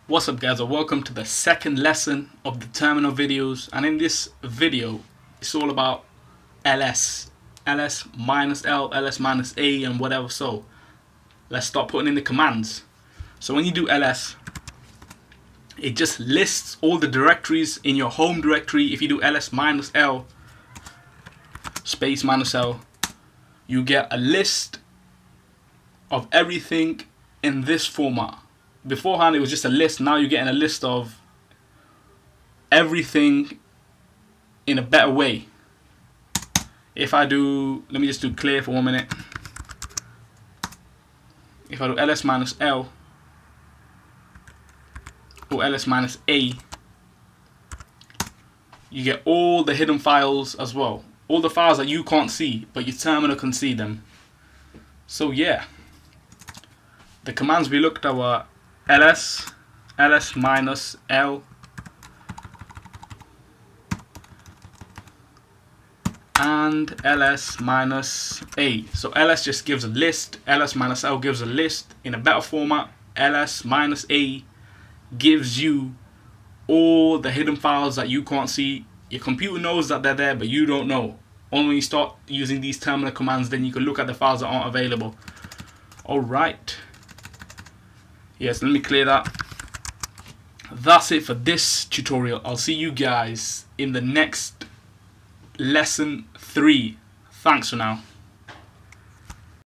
What's up guys, and welcome to the second lesson of the terminal videos. And in this video it's all about ls minus l, ls minus a, and whatever. So let's start putting in the commands. So when you do ls, it just lists all the directories in your home directory. If you do ls minus l space minus l, you get a list of everything in this format. Beforehand it was just a list. Now you're getting a list of everything in a better way. If I do, let me just do clear for 1 minute. If I do ls minus l or ls minus a, you get all the hidden files as well. All the files that you can't see, but your terminal can see them. So yeah, the commands we looked at were ls minus l, and ls minus a. So ls just gives a list, ls minus l gives a list in a better format, ls minus a gives you all the hidden files that you can't see. Your computer knows that they're there, but you don't know. Only when you start using these terminal commands, then you can look at the files that aren't available. Alright. Yes, let me clear that. That's it for this tutorial. I'll see you guys in the next lesson 3. Thanks for now.